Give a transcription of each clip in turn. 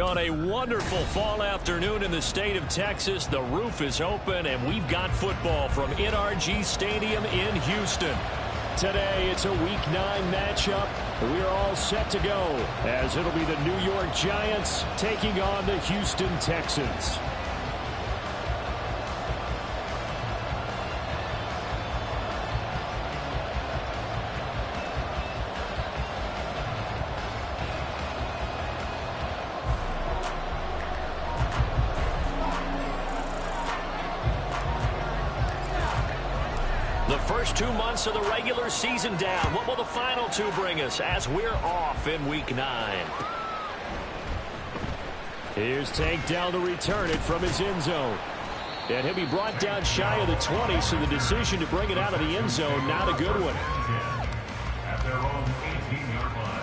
On a wonderful fall afternoon in the state of Texas, the roof is open, and we've got football from NRG Stadium in Houston. Today, it's a Week 9 matchup. We're all set to go, as it'll be the New York Giants taking on the Houston Texans. The first 2 months of the regular season down. What will the final 2 bring us as we're off in Week 9? Here's Tank down to return it from his end zone. And he'll be brought down shy of the 20, so the decision to bring it out of the end zone, not a good one. At their own 18-yard line.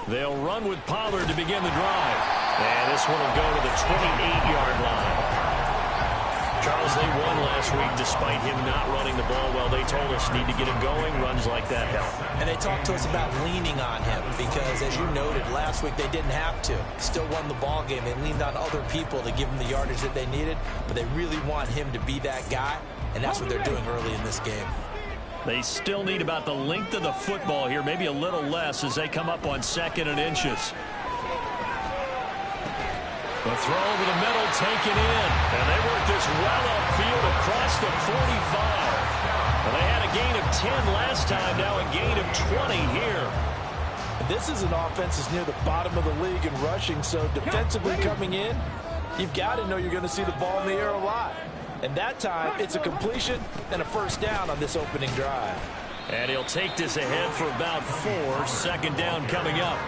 They'll run with Pollard to begin the drive. And this one will go to the 28-yard line. Charles, they won last week despite him not running the ball well. They told us need to get him going. Runs like that help. And they talked to us about leaning on him because, as you noted, last week they didn't have to. Still won the ball game. They leaned on other people to give them the yardage that they needed, but they really want him to be that guy, and that's what they're doing early in this game. They still need about the length of the football here, maybe a little less as they come up on 2nd and inches. The throw over the middle taken in, and they work this well upfield across the 45. Well, they had a gain of 10 last time, now a gain of 20 here. This is an offense that's near the bottom of the league in rushing, so defensively coming in, you've got to know you're going to see the ball in the air a lot. And that time, it's a completion and a first down on this opening drive. And he'll take this ahead for about 4. 2nd down coming up.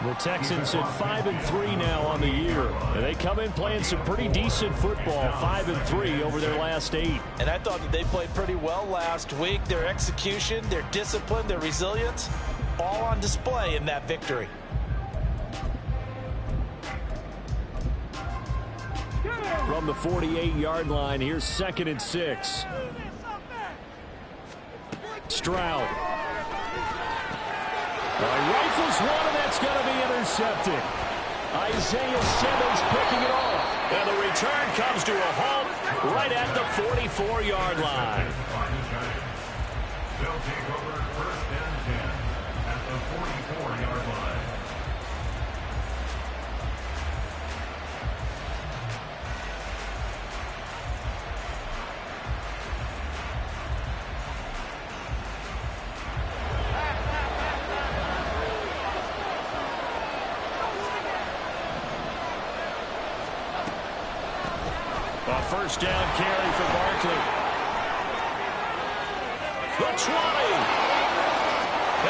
The Texans at 5-3 now on the year. And they come in playing some pretty decent football, 5-3 over their last 8. And I thought that they played pretty well last week. Their execution, their discipline, their resilience, all on display in that victory. From the 48-yard line, here's 2nd and 6. Stroud. Rifles one, and that's going to be intercepted. Isaiah Simmons picking it off. And the return comes to a halt right at the 44-yard line. They'll take over 1st and 10 at the 44-yard line. A first down carry for Barkley. The 20.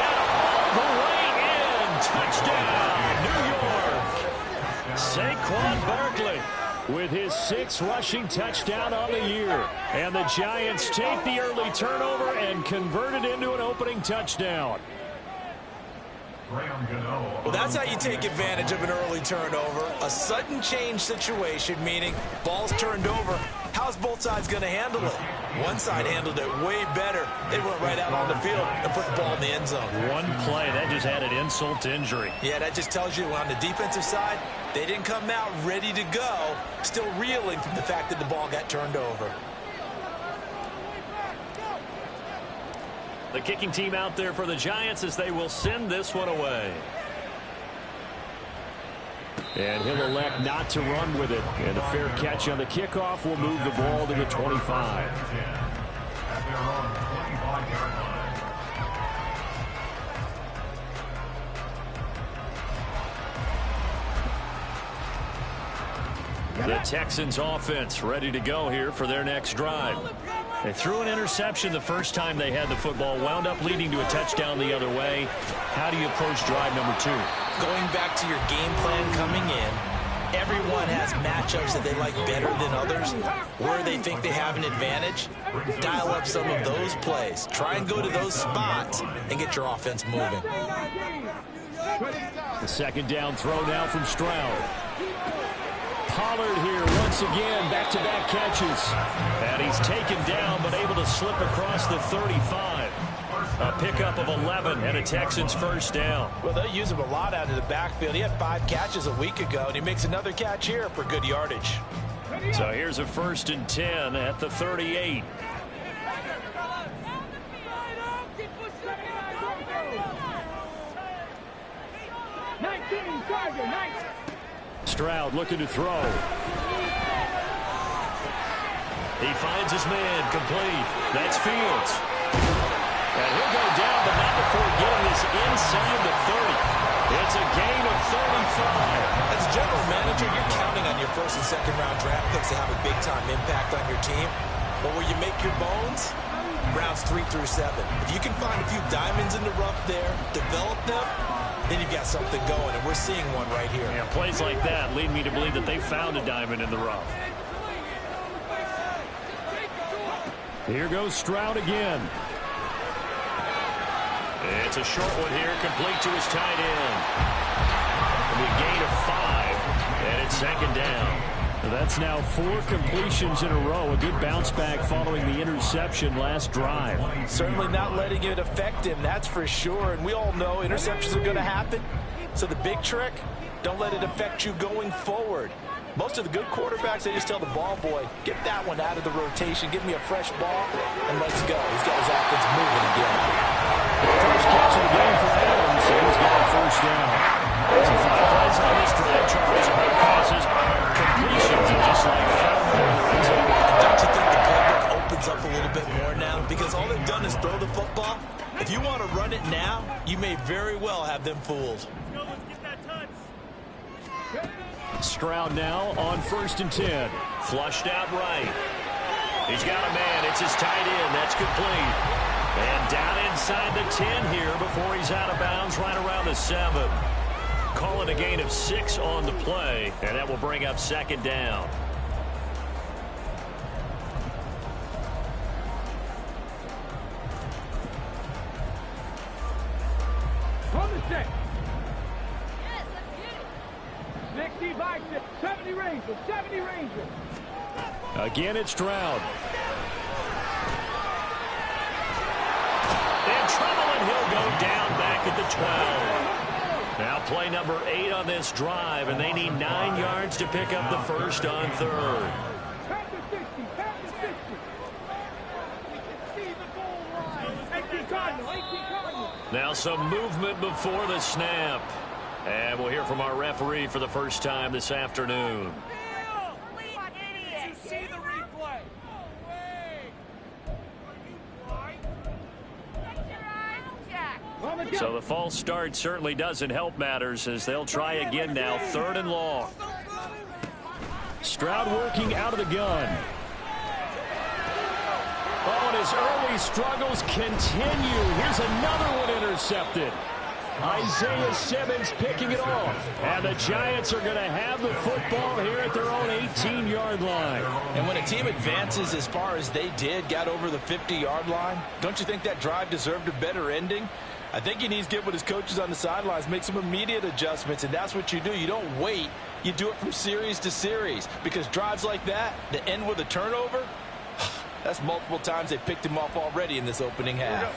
And all the way in. Touchdown, New York. Saquon Barkley with his 6th rushing touchdown on the year. And the Giants take the early turnover and convert it into an opening touchdown. Well, that's how you take advantage of an early turnover. A sudden change situation, meaning ball's turned over. How's both sides going to handle it? One side handled it way better. They went right out on the field and put the ball in the end zone. One play, that just added insult to injury. Yeah, that just tells you on the defensive side, they didn't come out ready to go, still reeling from the fact that the ball got turned over. The kicking team out there for the Giants as they will send this one away. And he'll elect not to run with it. And a fair catch on the kickoff will move the ball to the 25. The Texans offense ready to go here for their next drive. They threw an interception the first time they had the football, wound up leading to a touchdown the other way. How do you approach drive number 2? Going back to your game plan coming in, Everyone has matchups that they like better than others. Where they think they have an advantage, dial up some of those plays. Try and go to those spots and get your offense moving. The second down throw now from Stroud. Pollard here once again, back-to-back catches. And he's taken down, but able to slip across the 35. A pickup of 11 and a Texans first down. Well, they'll use him a lot out of the backfield. He had 5 catches a week ago, and he makes another catch here for good yardage. So here's a 1st and 10 at the 38. Stroud looking to throw. He finds his man, complete. That's Fields. And he'll go down, but not before getting this inside the 30. It's a gain of 35. As a general manager, you're counting on your first and second round draft picks to have a big-time impact on your team. But where you make your bones, rounds 3 through 7. If you can find a few diamonds in the rough there, develop them, then you've got something going, and we're seeing one right here. Yeah, plays like that lead me to believe that they found a diamond in the rough. Here goes Stroud again. It's a short one here, complete to his tight end. And a gain of 5, and it's second down. That's now 4 completions in a row. A good bounce back following the interception last drive. Certainly not letting it affect him, that's for sure. And we all know interceptions are going to happen. So the big trick, don't let it affect you going forward. Most of the good quarterbacks, they just tell the ball boy, get that one out of the rotation, give me a fresh ball, and let's go. He's got his offense moving again. First catch of the game for Adams, so he's got a first down. So 5 plays on this drive, Charles, 100 passes, completions, and just like that. Don't you think the playbook opens up a little bit more now? Because all they've done is throw the football. If you want to run it now, you may very well have them fooled. Stroud now on 1st and 10. Flushed out right. He's got a man. It's his tight end. That's complete. And down inside the 10 here before he's out of bounds right around the 7. Calling a gain of 6 on the play, and that will bring up second down. From the set. Yes, let's get it. 60 by 70 Rangers, 70 Rangers. Again, it's Stroud. In trouble, and he'll go down back at the 12. Now play number 8 on this drive, and they need 9 yards to pick up the first on 3rd. Now some movement before the snap. And we'll hear from our referee for the first time this afternoon. So the false start certainly doesn't help matters as they'll try again now, 3rd and long. Stroud working out of the gun. Oh, and his early struggles continue. Here's another one intercepted. Isaiah Simmons picking it off. And the Giants are going to have the football here at their own 18-yard line. And when a team advances as far as they did, got over the 50-yard line, don't you think that drive deserved a better ending? I think he needs to get with his coaches on the sidelines, make some immediate adjustments, and that's what you do. You don't wait. You do it from series to series, because drives like that end with a turnover, that's multiple times they picked him off already in this opening half.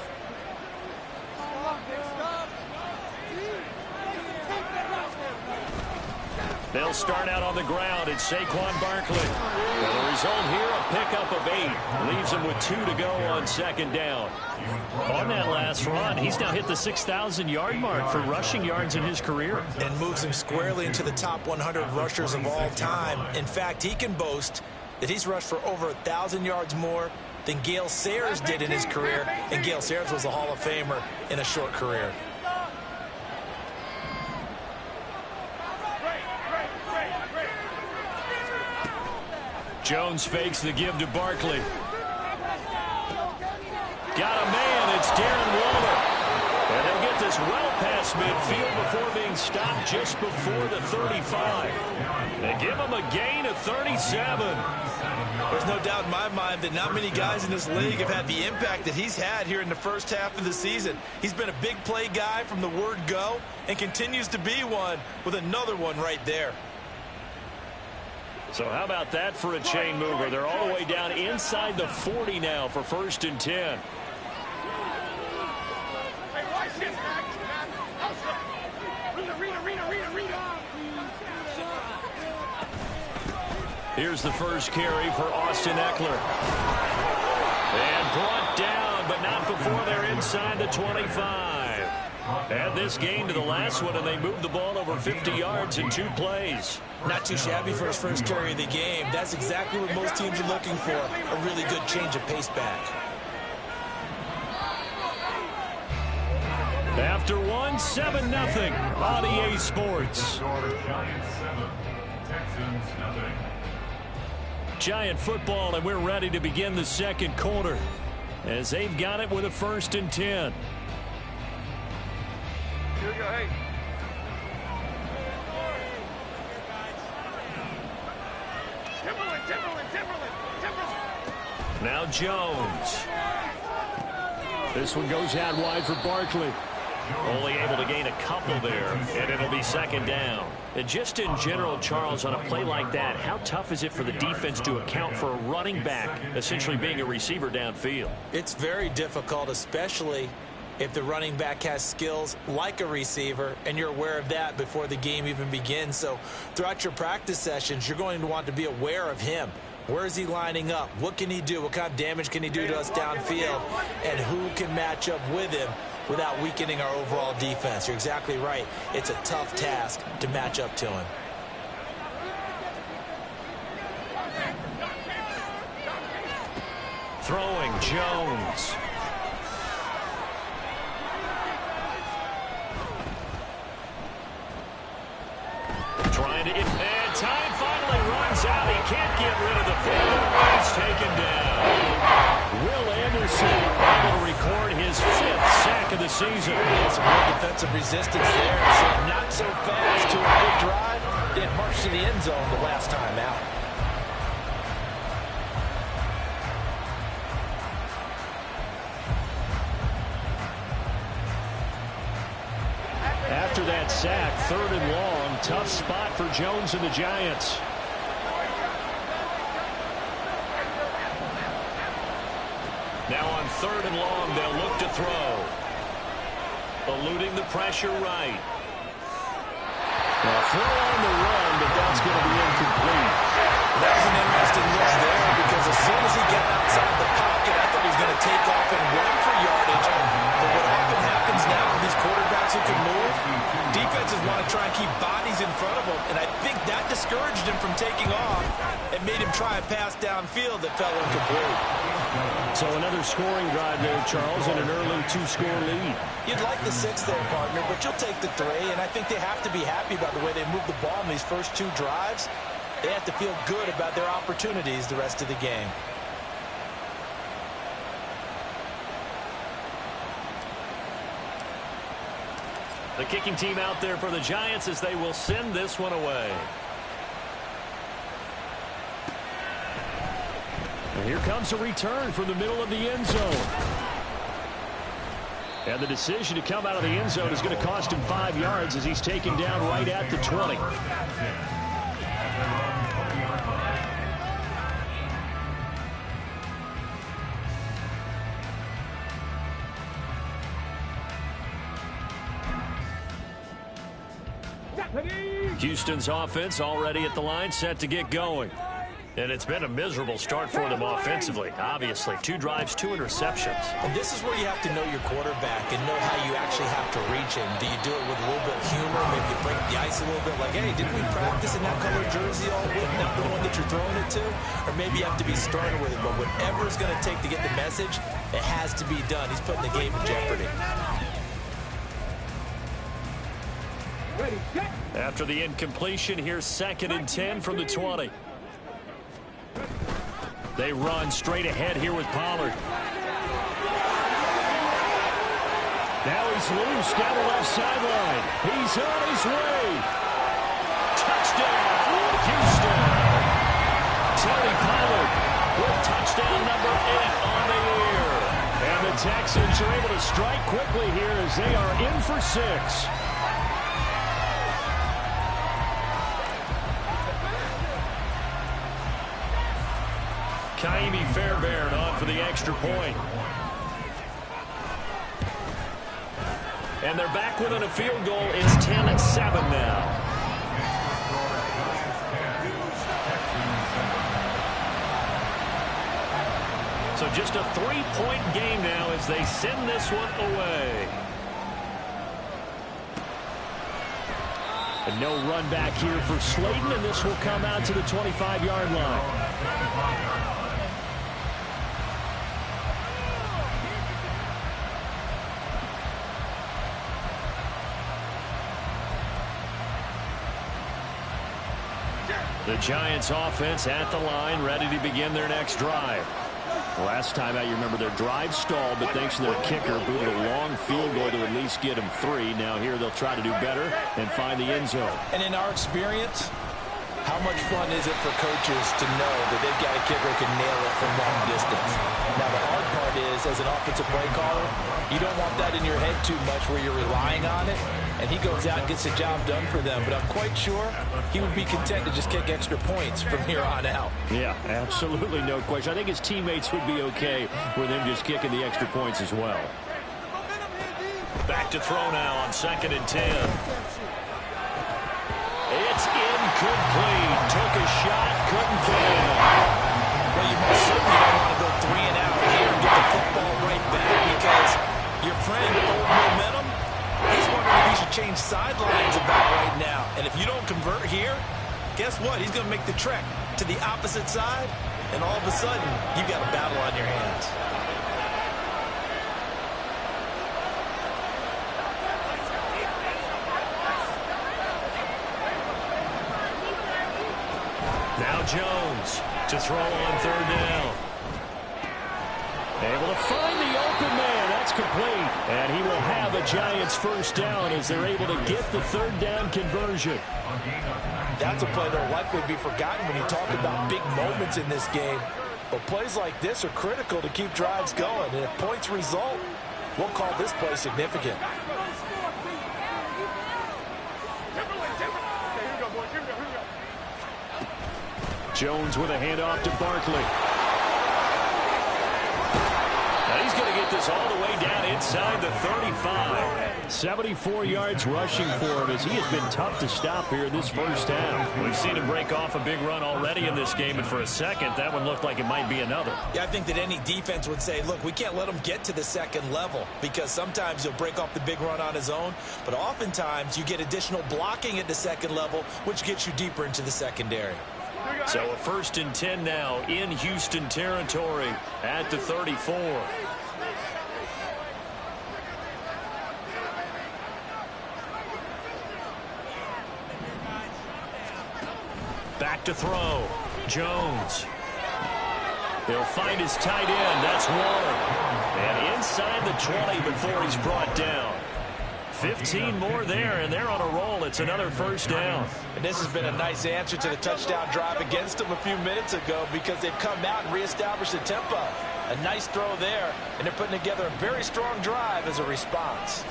They'll start out on the ground. It's Saquon Barkley. And the result here, a pickup of 8. Leaves him with 2 to go on second down. On that last run, he's now hit the 6,000-yard mark for rushing yards in his career. And moves him squarely into the top 100 rushers of all time. In fact, he can boast that he's rushed for over 1,000 yards more than Gale Sayers did in his career. And Gale Sayers was a Hall of Famer in a short career. Jones fakes the give to Barkley. Got a man. It's Darren Waller. And they'll get this well past across midfield before being stopped just before the 35. They give him a gain of 37. There's no doubt in my mind that not many guys in this league have had the impact that he's had here in the first half of the season. He's been a big play guy from the word go and continues to be one with another one right there. So how about that for a chain mover? They're all the way down inside the 40 now for 1st and 10. Here's the first carry for Austin Eckler. And brought down, but not before they're inside the 25. Add this gain to the last one, and they moved the ball over 50 yards in 2 plays. Not too shabby for his first carry of the game. That's exactly what most teams are looking for, a really good change of pace back. After one, 7-0 on EA Sports. Giants 7, Texans nothing. Giant football, and we're ready to begin the second quarter as they've got it with a 1st and 10. Here we go, hey. Timberland. Now Jones. This one goes out wide for Barkley. Only able to gain a couple there, and it'll be 2nd down. And just in general, Charles, on a play like that, how tough is it for the defense to account for a running back essentially being a receiver downfield? It's very difficult, especially if the running back has skills like a receiver, and you're aware of that before the game even begins. So throughout your practice sessions, you're going to want to be aware of him. Where is he lining up? What can he do? What kind of damage can he do to us downfield? And who can match up with him without weakening our overall defense? You're exactly right. It's a tough task to match up to him. Throwing Jones. Trying to hit, and time finally runs out. He can't get rid of the football. He's taken down. Will Anderson able to record his 5th sack of the season. Some good defensive resistance there. So not so fast to a good drive. Then march to the end zone the last time out. After that sack, 3rd and long, tough spot for Jones and the Giants. Now on 3rd and long, they'll look to throw. Eluding the pressure right. Now throw on the run, but that's going to be incomplete. That was an interesting look there because as soon as he got outside the pocket, I thought he was going to take off and run for yardage. But what often happens now with these quarterbacks who can move, defenses want to try and keep bodies in front of them, and I think that discouraged him from taking off and made him try a pass downfield that fell incomplete. So another scoring drive there, Charles, and an early 2-score lead. You'd like the 6 there, partner, but you'll take the 3, and I think they have to be happy about the way they moved the ball in these first 2 drives. They have to feel good about their opportunities the rest of the game. The kicking team out there for the Giants as they will send this one away. And here comes a return from the middle of the end zone. And the decision to come out of the end zone is going to cost him 5 yards as he's taken down right at the 20. Houston's offense already at the line, set to get going. And it's been a miserable start for them offensively, obviously. 2 drives, 2 interceptions. And this is where you have to know your quarterback and know how you actually have to reach him. Do you do it with a little bit of humor? Maybe you break the ice a little bit, like, hey, didn't we practice in that color jersey all week, not the one that you're throwing it to? Or maybe you have to be sterner with it. But whatever it's going to take to get the message, it has to be done. He's putting the game in jeopardy. Ready, set. After the incompletion, here's 2nd and 10 from the 20. They run straight ahead here with Pollard. Now he's loose down the left sideline. He's on his way. Touchdown, Houston. Tony Pollard with touchdown number 8 on the year. And the Texans are able to strike quickly here as they are in for 6. Kaimi Fairbairn on for the extra point. And they're back within a field goal. It's 10-7 now. So just a 3-point game now as they send this one away. And no run back here for Slayton, and this will come out to the 25-yard line. The Giants offense at the line, ready to begin their next drive. Last time out, you remember their drive stalled, but thanks to their kicker, booted a long field goal to at least get them 3. Now here they'll try to do better and find the end zone. And in our experience, how much fun is it for coaches to know that they've got a kicker who can nail it from long distance? Now the hard part is, as an offensive play caller, you don't want that in your head too much where you're relying on it. And he goes out and gets the job done for them. But I'm quite sure he would be content to just kick extra points from here on out. Yeah, absolutely no question. I think his teammates would be okay with him just kicking the extra points as well. Back to throw now on 2nd and 10. It's incomplete. Took a shot, couldn't get it. Well, you most certainly don't want to go 3 and out here and get the football right back because your friend, old momentum, he's wondering if he should change sidelines about right now. And if you don't convert here, guess what? He's going to make the trek to the opposite side, and all of a sudden, you've got a battle on your hands. Now Jones to throw on 3rd down. Able to find the open man. That's complete. And he will have a Giants first down as they're able to get the 3rd down conversion. That's a play that'll likely be forgotten when you talk about big moments in this game. But plays like this are critical to keep drives going. And if points result, we'll call this play significant. Jones with a handoff to Barkley. Now he's going to get this all the way down inside the 35. 74 yards rushing for him as he has been tough to stop here in this first half. We've seen him break off a big run already in this game, and for a second, that one looked like it might be another. Yeah, I think that any defense would say, look, we can't let him get to the 2nd level because sometimes he'll break off the big run on his own, but oftentimes you get additional blocking at the 2nd level, which gets you deeper into the secondary. So a 1st and 10 now in Houston territory at the 34. Back to throw. Jones. He'll find his tight end. That's Waller. And inside the 20 before he's brought down. 15 more there, and they're on a roll. It's another first down. And this has been a nice answer to the touchdown drive against them a few minutes ago because they've come out and reestablished the tempo. A nice throw there, and they're putting together a very strong drive as a response.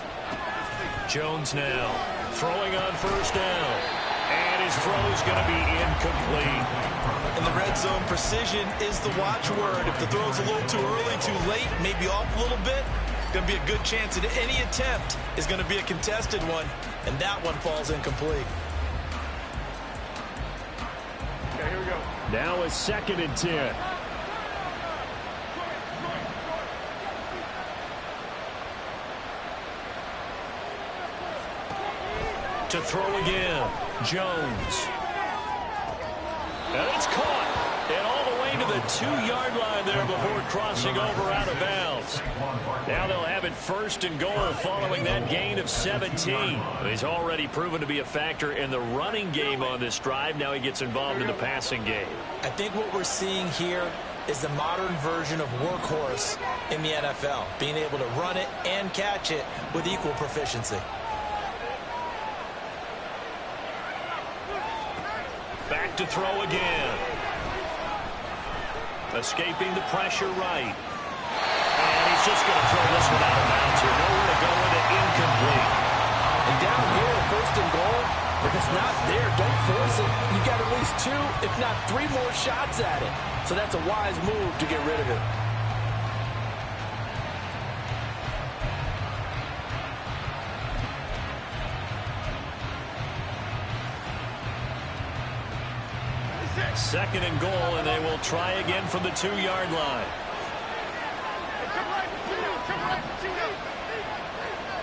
Jones now throwing on 1st down. And his throw is going to be incomplete. In the red zone, precision is the watchword. If the throw's a little too early, too late, maybe off a little bit, going to be a good chance that any attempt is going to be a contested one, and that one falls incomplete. Okay, here we go. Now a 2nd and 10. To throw again, Jones. And it's caught. And all the way to the 2-yard line there before crossing over out of bounds. Now they'll have it 1st and goal following that gain of 17. He's already proven to be a factor in the running game on this drive. Now he gets involved in the passing game. I think what we're seeing here is the modern version of workhorse in the NFL, being able to run it and catch it with equal proficiency. Back to throw again. Escaping the pressure right. And he's just going to throw this one out of bounds here. Nowhere to go with it, incomplete. And down here, first and goal, if it's not there, don't force it. You've got at least 2, if not 3 more shots at it. So that's a wise move to get rid of it. Second and goal, and they will try again from the 2-yard line.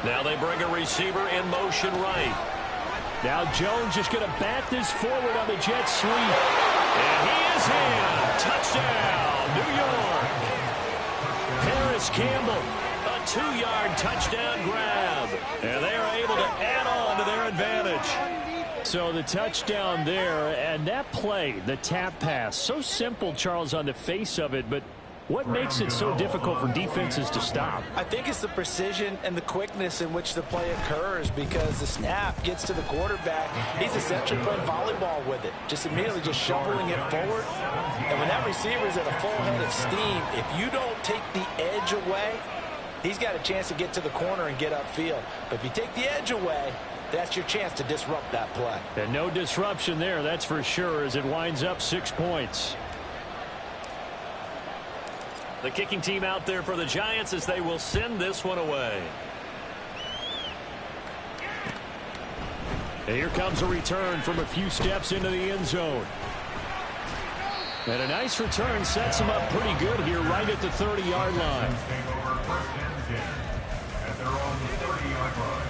Now they bring a receiver in motion right. Now Jones just going to bat this forward on the jet sweep. And he is in. Touchdown, New York. Paris Campbell, a 2-yard touchdown grab. And they are able to add on to their advantage. So the touchdown there, and that play, the tap pass, so simple, Charles, on the face of it, but what makes it so difficult for defenses to stop? I think it's the precision and the quickness in which the play occurs, because the snap gets to the quarterback. He's essentially playing volleyball with it, just immediately just shoveling it forward. And when that receiver is at a full head of steam, if you don't take the edge away, he's got a chance to get to the corner and get upfield. But if you take the edge away, that's your chance to disrupt that play. And no disruption there, that's for sure, as it winds up 6 points. The kicking team out there for the Giants as they will send this one away. And here comes a return from a few steps into the end zone. And a nice return sets them up pretty good here right at the 30-yard line. First and 10 at their own 30-yard line.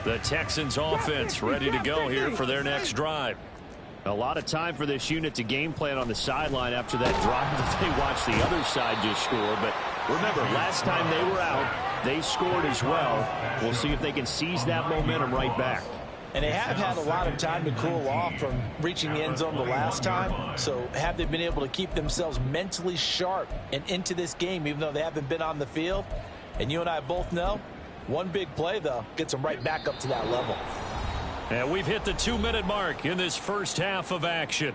The Texans offense ready to go here for their next drive. A lot of time for this unit to game plan on the sideline after that drive that they watched the other side just score. But remember, last time they were out, they scored as well. We'll see if they can seize that momentum right back. And they have had a lot of time to cool off from reaching the end zone the last time. So have they been able to keep themselves mentally sharp and into this game, even though they haven't been on the field? And you and I both know, one big play, though, gets them right back up to that level. And we've hit the 2-minute mark in this first half of action.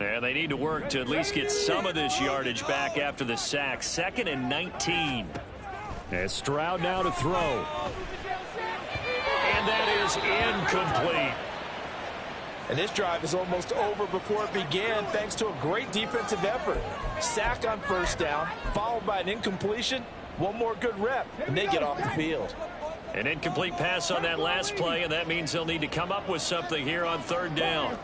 And they need to work to at least get some of this yardage back after the sack. 2nd and 19. And Stroud now to throw. And that is incomplete. And this drive is almost over before it began, thanks to a great defensive effort. Sack on first down, followed by an incompletion. One more good rep, and they get off the field. An incomplete pass on that last play, and that means they'll need to come up with something here on 3rd down.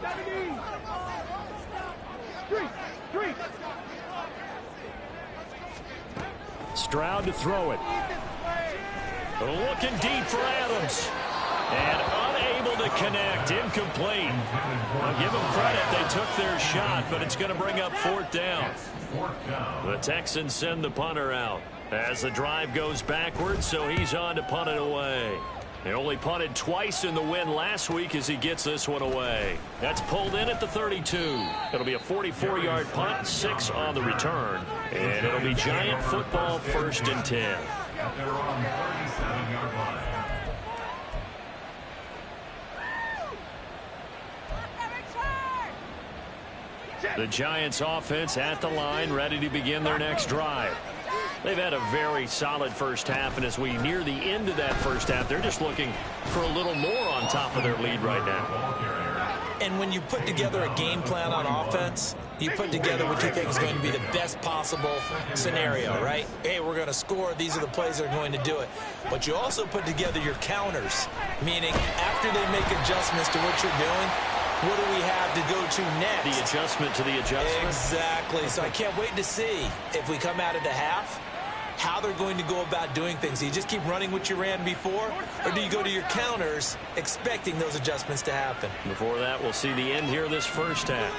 Stroud to throw it. Looking deep for Adams. And unable to connect. Incomplete. I'll give them credit. They took their shot, but it's going to bring up 4th down. The Texans send the punter out as the drive goes backwards, so he's on to punt it away. They only punted twice in the win last week as he gets this one away. That's pulled in at the 32. It'll be a 44-yard punt, 6 on the return. And it'll be Giant football 1st and 10. At their own 37-yard line. The Giants offense at the line, ready to begin their next drive. They've had a very solid first half, and as we near the end of that first half, they're just looking for a little more on top of their lead right now. And when you put together a game plan on offense, you put together what you think is going to be the best possible scenario, right? Hey, we're going to score. These are the plays that are going to do it. But you also put together your counters, meaning after they make adjustments to what you're doing, what do we have to go to next? The adjustment to the adjustment. Exactly. So I can't wait to see if we come out of the half, how they're going to go about doing things. Do you just keep running what you ran before, or do you go to your counters expecting those adjustments to happen? Before that, we'll see the end here of this first half.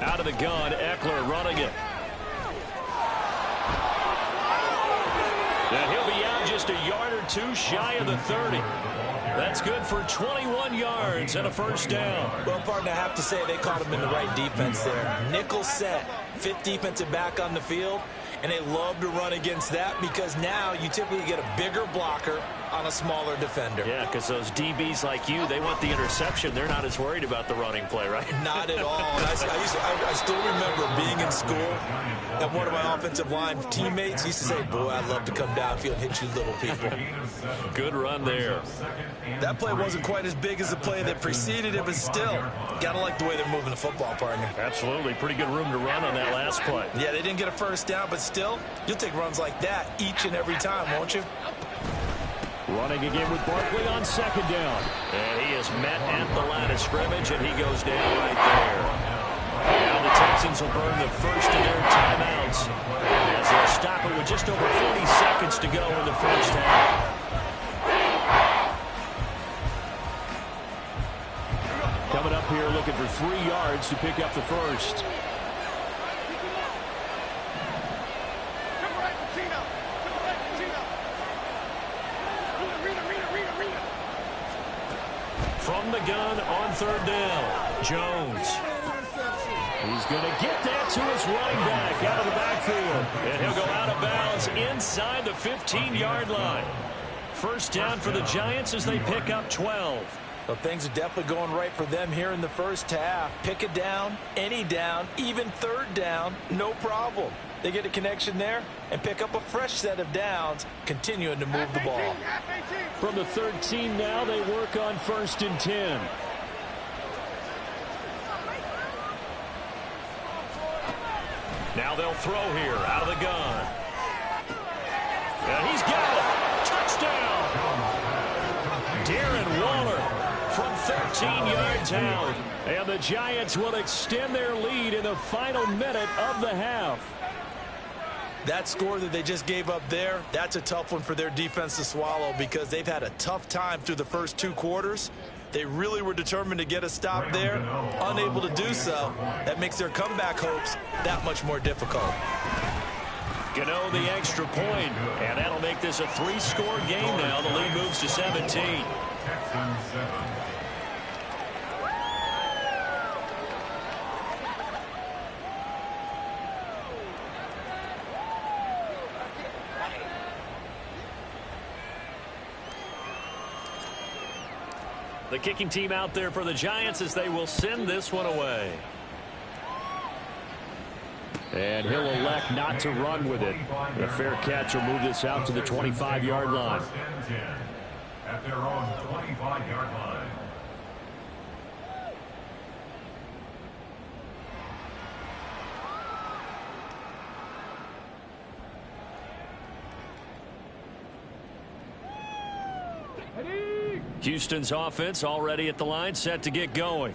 Out of the gun, Eckler running it. And he'll be out just a yard or two shy of the 30. That's good for 21 yards and a first down. Well, partner, I have to say they caught him in the right defense there. Nickel set, fifth defensive back on the field, and they love to run against that because now you typically get a bigger blocker on a smaller defender. Yeah, because those DBs like you, they want the interception. They're not as worried about the running play, right? Not at all. And I still remember being in school, and one of my offensive line teammates used to say, boy, I'd love to come downfield and hit you little people. Good run there. That play wasn't quite as big as the play that preceded it, but still, got to like the way they're moving the football, partner. Absolutely. Pretty good room to run on that last play. Yeah, they didn't get a first down, but still, you'll take runs like that each and every time, won't you? Running again with Barkley on second down. And he is met at the line of scrimmage, and he goes down right there. Now the Texans will burn the first of their timeouts as they'll stop it with just over 40 seconds to go in the first half. Coming up here looking for 3 yards to pick up the first. From the gun on third down, Jones. He's going to get that to his running back out of the backfield. And he'll go out of bounds inside the 15-yard line. First down for the Giants as they pick up 12. Well, things are definitely going right for them here in the first half. Pick a down, any down, even third down, no problem. They get a connection there and pick up a fresh set of downs, continuing to move the ball. From the 13 now, they work on 1st and 10. Now they'll throw here out of the gun. And he's got it. Touchdown. Darren Waller from 13 yards out. And the Giants will extend their lead in the final minute of the half. That score that they just gave up there, that's a tough one for their defense to swallow because they've had a tough time through the first 2 quarters. They really were determined to get a stop there, unable to do so. That makes their comeback hopes that much more difficult. Gano the extra point, and that'll make this a 3-score game now. The lead moves to 17. Texans 7. The kicking team out there for the Giants as they will send this one away. And he'll elect not to run with it. A fair catch will move this out to the 25-yard line. At their own 25-yard line. Houston's offense already at the line, set to get going.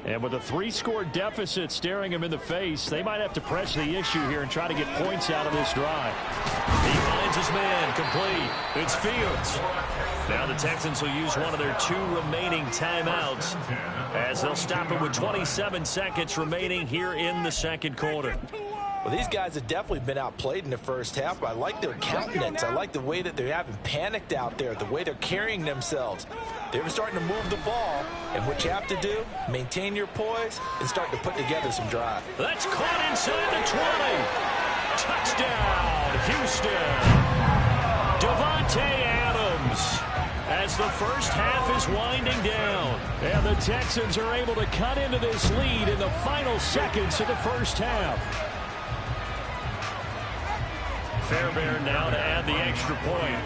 And with a 3-score deficit staring him in the face, they might have to press the issue here and try to get points out of this drive. He finds his man, complete. It's Fields. Now the Texans will use one of their 2 remaining timeouts as they'll stop it with 27 seconds remaining here in the second quarter. Well, these guys have definitely been outplayed in the first half, but I like their countenance. I like the way that they haven't panicked out there, the way they're carrying themselves. They're starting to move the ball, and what you have to do, maintain your poise and start to put together some drive. That's caught inside the 20. Touchdown, Houston. Devontae Adams as the first half is winding down. And the Texans are able to cut into this lead in the final seconds of the first half. Fairbairn now to add the extra point.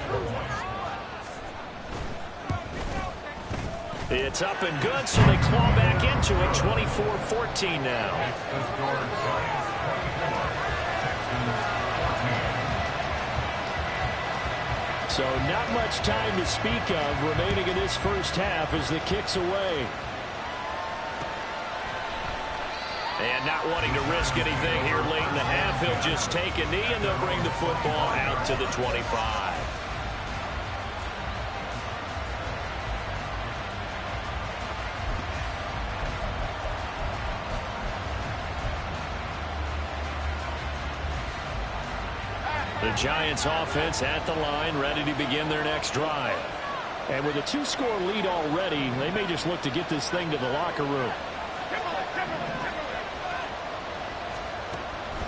It's up and good, so they claw back into it. 24-14 now. So not much time to speak of remaining in this first half as the kick's away. And not wanting to risk anything here late in the half, he'll just take a knee and they'll bring the football out to the 25. The Giants offense at the line, ready to begin their next drive. And with a 2-score lead already, they may just look to get this thing to the locker room.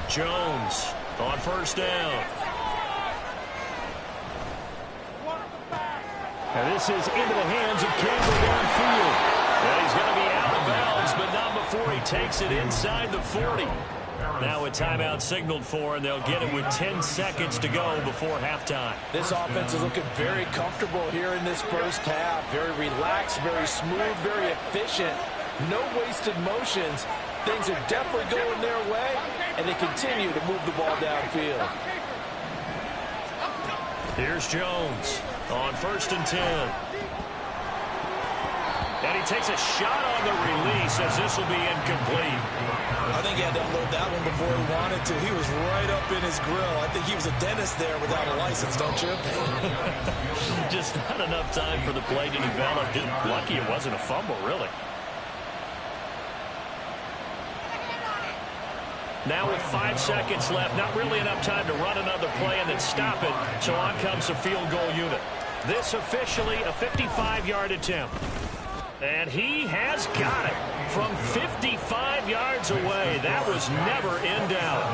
Jones on first down. And this is into the hands of Campbell downfield. And he's going to be out of bounds, but not before he takes it inside the 40. Now a timeout signaled for, and they'll get it with 10 seconds to go before halftime. This offense is looking very comfortable here in this first half. Very relaxed, very smooth, very efficient. No wasted motions. Things are definitely going their way, and they continue to move the ball downfield. Here's Jones on first and 10. And he takes a shot on the release as this will be incomplete. I think he had to unload that one before he wanted to. He was right up in his grill. I think he was a dentist there without a license, don't you? Just not enough time for the play to develop. Just lucky it wasn't a fumble, really. Now with 5 seconds left, not really enough time to run another play and then stop it. So on comes the field goal unit. This officially a 55-yard attempt. And he has got it from 55 yards away. That was never in doubt.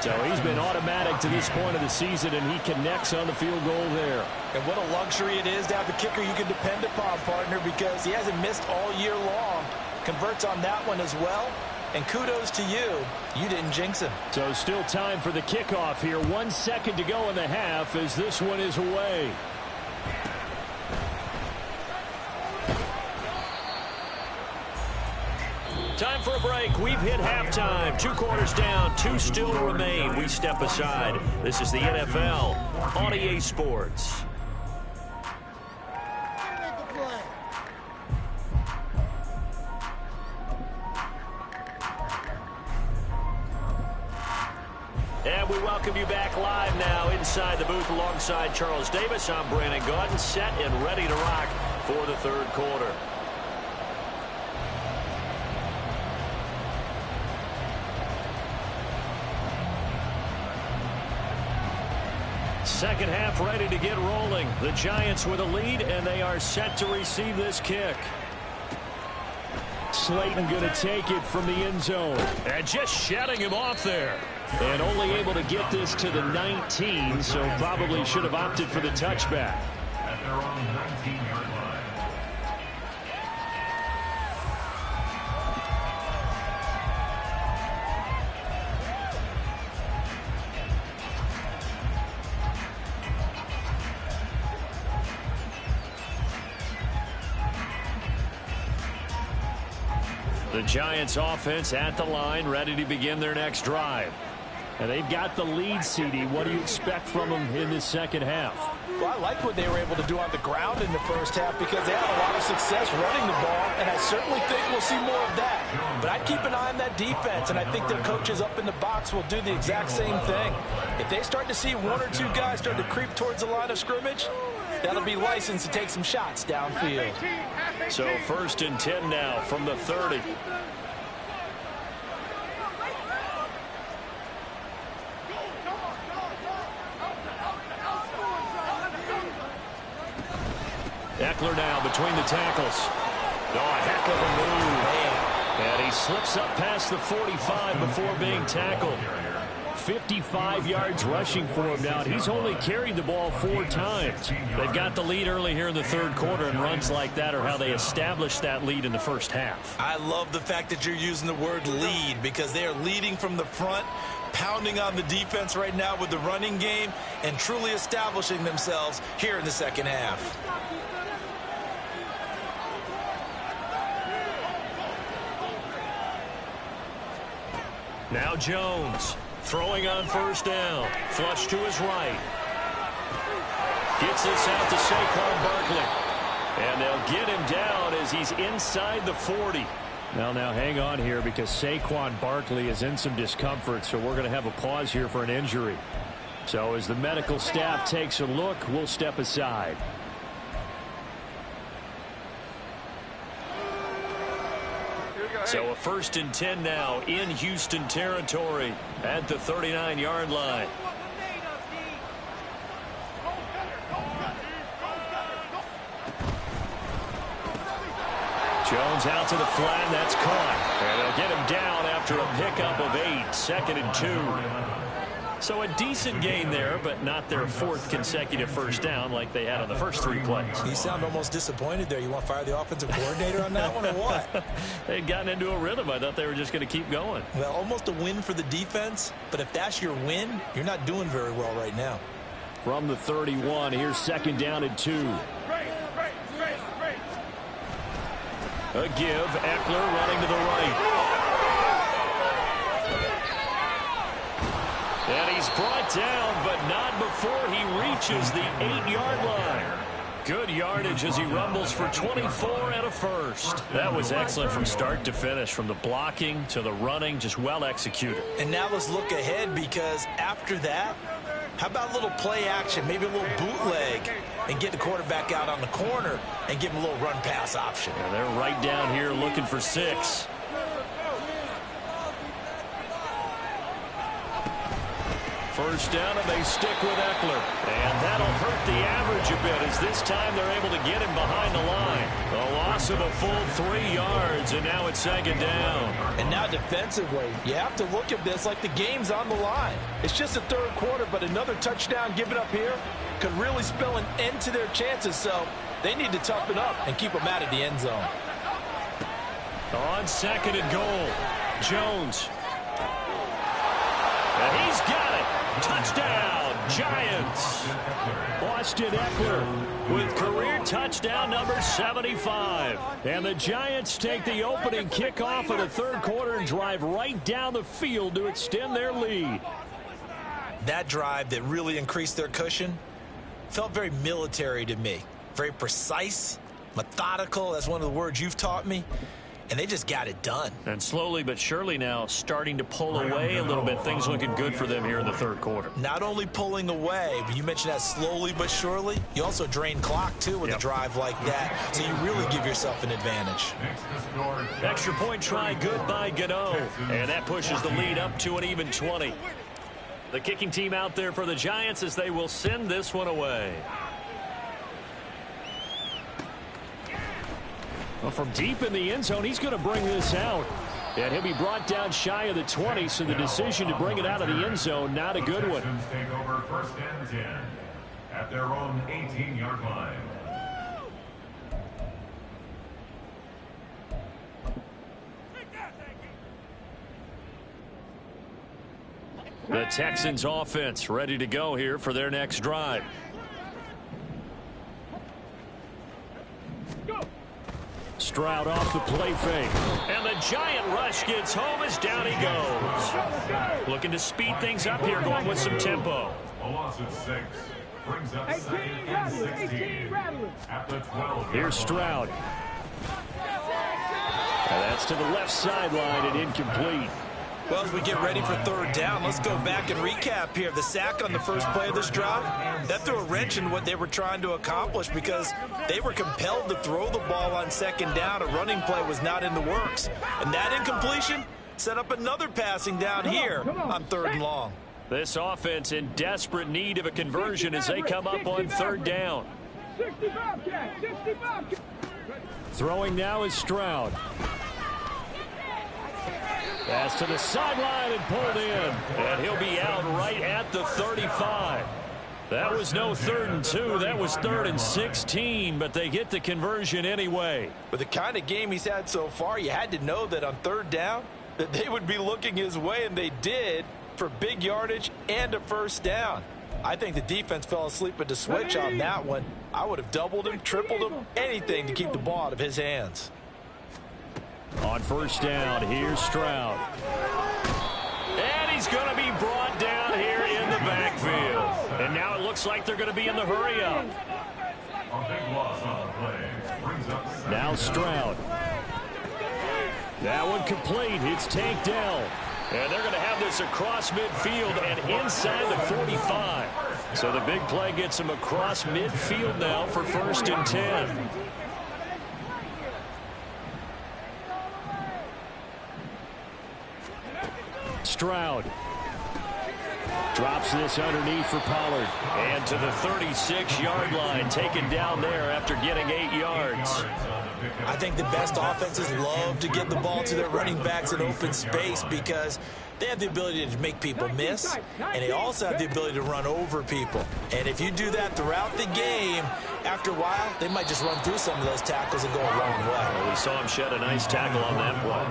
So he's been automatic to this point of the season, and he connects on the field goal there. And what a luxury it is to have a kicker you can depend upon, partner, because he hasn't missed all year long. Converts on that one as well. And kudos to you. You didn't jinx him. So still time for the kickoff here. 1 second to go in the half as this one is away. Time for a break. We've hit halftime. 2 quarters down. 2 still remain. We step aside. This is the NFL on EA Sports. And we welcome you back live now inside the booth alongside Charles Davis. I'm Brandon Gaudin, set and ready to rock for the third quarter. Second half ready to get rolling. The Giants with a lead, and they are set to receive this kick. Slayton going to take it from the end zone. And just shutting him off there. And only able to get this to the 19, so probably should have opted for the touchback. At their own 19-yard line. The Giants offense at the line, ready to begin their next drive. And they've got the lead, CD. What do you expect from them in this second half? Well, I like what they were able to do on the ground in the first half because they had a lot of success running the ball, and I certainly think we'll see more of that. But I'd keep an eye on that defense, and I think their coaches up in the box will do the exact same thing. If they start to see 1 or 2 guys start to creep towards the line of scrimmage, that'll be licensed to take some shots downfield. So first and 10 now from the 30. Eckler now between the tackles. Oh, a heck of a move. And he slips up past the 45 before being tackled. 55 yards rushing for him now. He's only carried the ball 4 times. They've got the lead early here in the third quarter, and runs like that are how they established that lead in the first half. I love the fact that you're using the word lead because they are leading from the front, pounding on the defense right now with the running game, and truly establishing themselves here in the second half. Now Jones throwing on first down. Flush to his right. Gets this out to Saquon Barkley. And they'll get him down as he's inside the 40. Now hang on here because Saquon Barkley is in some discomfort, so we're going to have a pause here for an injury. So as the medical staff takes a look, we'll step aside. So a 1st and 10 now in Houston territory at the 39-yard line. Jones out to the flat, and that's caught. And they'll get him down after a pickup of 8, 2nd and 2. So a decent gain there, but not their 4th consecutive first down like they had on the first 3 plays. You sound almost disappointed there. You want to fire the offensive coordinator on that one or what? They'd gotten into a rhythm. I thought they were just going to keep going. Well, almost a win for the defense, but if that's your win, you're not doing very well right now. From the 31, here's 2nd down and 2. A give, Eckler running to the right. And he's brought down, but not before he reaches the 8-yard line. Good yardage as he rumbles for 24 and a first. That was excellent from start to finish, from the blocking to the running, just well executed. And now let's look ahead, because after that, how about a little play action, maybe a little bootleg, and get the quarterback out on the corner and give him a little run-pass option. And they're right down here looking for 6. First down, and they stick with Eckler. And that'll hurt the average a bit, as this time they're able to get him behind the line. A loss of a full 3 yards, and now it's 2nd down. And now defensively, you have to look at this like the game's on the line. It's just the 3rd quarter, but another touchdown given up here could really spell an end to their chances, so they need to toughen up and keep them out of the end zone. On 2nd and goal, Jones. And he's got it. Touchdown, Giants. Austin Eckler with career touchdown number 75. And the Giants take the opening kickoff of the 3rd quarter and drive right down the field to extend their lead. That drive that really increased their cushion felt very military to me. Very precise, methodical. That's one of the words you've taught me. And they just got it done. And slowly but surely now starting to pull away a little bit. Things looking good for them here in the 3rd quarter. Not only pulling away, but you mentioned that slowly but surely. You also drain clock, too, with a drive like that. So you really give yourself an advantage. Extra point try good by Gano. And that pushes the lead up to an even 20. The kicking team out there for the Giants as they will send this one away. Well, from deep in the end zone, he's going to bring this out. And he'll be brought down shy of the 20, so the decision to bring it out of the end zone, not a good one. Texans take over 1st and 10 at their own 18-yard line. The Texans offense ready to go here for their next drive. Stroud off the play fake. And the giant rush gets home as down he goes. Looking to speed things up here, going with some tempo. A loss of 6 brings up 2nd and 16 at the 12. Here's Stroud. And that's to the left sideline and incomplete. Well, as we get ready for 3rd down, let's go back and recap here. The sack on the first play of this drive, that threw a wrench in what they were trying to accomplish because they were compelled to throw the ball on 2nd down. A running play was not in the works. And that incompletion set up another passing down here on 3rd and long. This offense in desperate need of a conversion as they come up on 3rd down. 65. Throwing now is Stroud. Pass to the sideline and pulled in. And he'll be out right at the 35. That was no 3rd and 2. That was 3rd and 16. But they get the conversion anyway. With the kind of game he's had so far, you had to know that on 3rd down, that they would be looking his way, and they did, for big yardage and a 1st down. I think the defense fell asleep at the switch on that one. I would have doubled him, tripled him, anything to keep the ball out of his hands. On 1st down, here's Stroud. And he's going to be brought down here in the backfield. And now it looks looks like they're going to be in the hurry-up. A big loss on the play. Brings up Now Stroud. That one complete. It's tanked down. And they're going to have this across midfield and inside the 45. So the big play gets them across midfield now for 1st and 10. Stroud drops this underneath for Pollard. And to the 36-yard line, taken down there after getting 8 yards. I think the best offenses love to get the ball to their running backs in open space because they have the ability to make people miss, and they also have the ability to run over people. And if you do that throughout the game, after a while, they might just run through some of those tackles and go a long way. Well, we saw him shed a nice tackle on that play.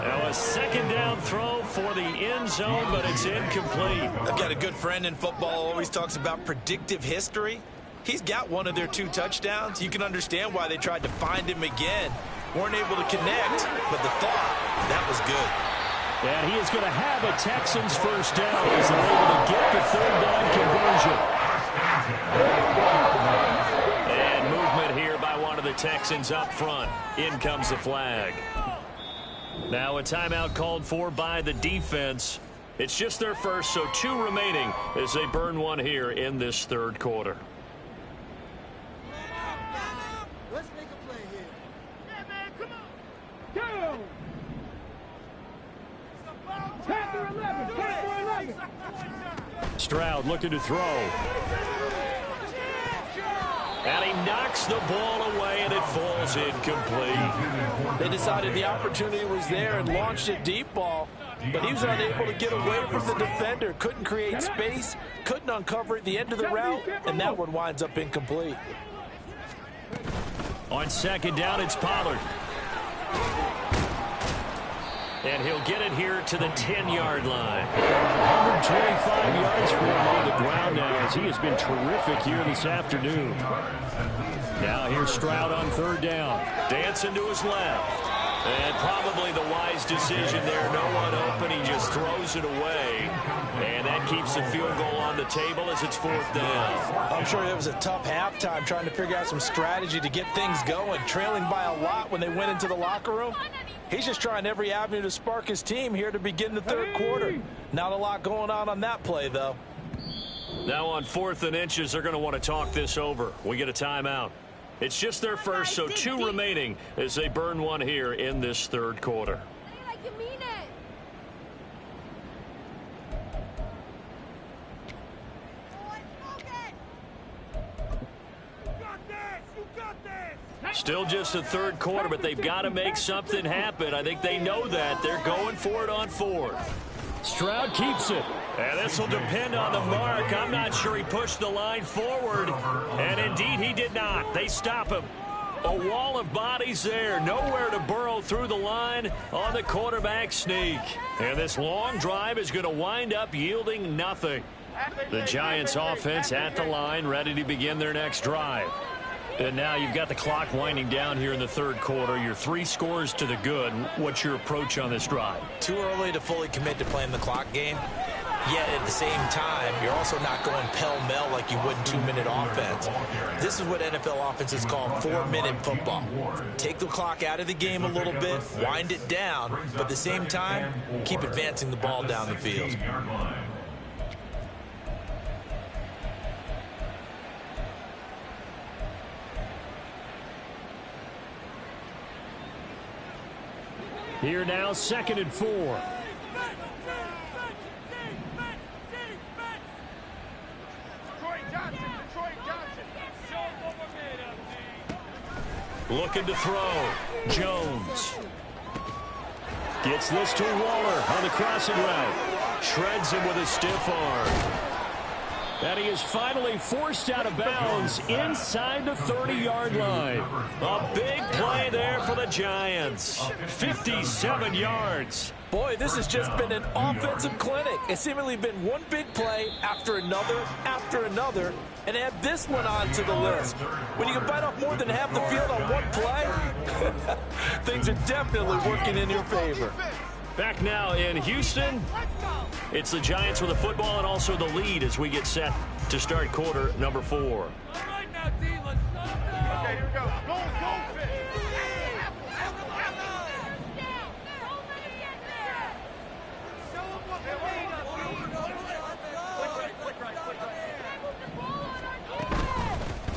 Now a 2nd down throw for the end zone, but it's incomplete. I've got a good friend in football who always talks about predictive history. He's got one of their 2 touchdowns. You can understand why they tried to find him again. Weren't able to connect, but the thought, that was good. And he is going to have a Texans 1st down as they're able to get the 3rd down conversion. And movement here by one of the Texans up front. In comes the flag. Now a timeout called for by the defense. It's just their first, so 2 remaining as they burn one here in this 3rd quarter. Let's make a play here. Yeah, man, come on. Go. 10 for 11. 10 for 11. Stroud looking to throw. And he knocks the ball away, and it falls incomplete. They decided the opportunity was there and launched a deep ball, but he was unable to get away from the defender. Couldn't create space, couldn't uncover at the end of the route, and that one winds up incomplete. On 2nd down, it's Pollard. And he'll get it here to the 10-yard line. 125 yards for him on the ground now as he has been terrific here this afternoon. Now here's Stroud on 3rd down. Dancing to his left. And probably the wise decision there. No one open. He just throws it away. And that keeps the field goal on the table as it's 4th down. I'm sure it was a tough halftime trying to figure out some strategy to get things going. Trailing by a lot when they went into the locker room. He's just trying every avenue to spark his team here to begin the 3rd quarter. Not a lot going on that play, though. Now on 4th and inches, they're going to want to talk this over. We get a timeout. It's just their first, so 2 remaining as they burn one here in this 3rd quarter. Like you mean it. Still just the 3rd quarter, but they've got to make something happen. I think they know that. They're going for it on 4th. Stroud keeps it. And this will depend on the mark. I'm not sure he pushed the line forward. And indeed, he did not. They stop him. A wall of bodies there. Nowhere to burrow through the line on the quarterback sneak. And this long drive is going to wind up yielding nothing. The Giants offense at the line, ready to begin their next drive. And now you've got the clock winding down here in the 3rd quarter. You're 3 scores to the good. What's your approach on this drive? Too early to fully commit to playing the clock game. Yet at the same time, you're also not going pell-mell like you would in 2-minute offense. This is what NFL offenses call 4-minute football. Take the clock out of the game a little bit, wind it down, but at the same time, keep advancing the ball down the field. Here now, 2nd and 4. Looking to throw. Jones. Gets this to Waller on the crossing route. Shreds him with a stiff arm. And he is finally forced out of bounds inside the 30-yard line. A big play there for the Giants. 57 yards. Boy, this has just been an offensive clinic. It's seemingly been one big play after another, and add this one onto the list. When you can bite off more than half the field on one play, things are definitely working in your favor. Back now in Houston, it's the Giants with the football and also the lead as we get set to start quarter number 4. All right now, D, let's go. Okay, here we go. Go, go,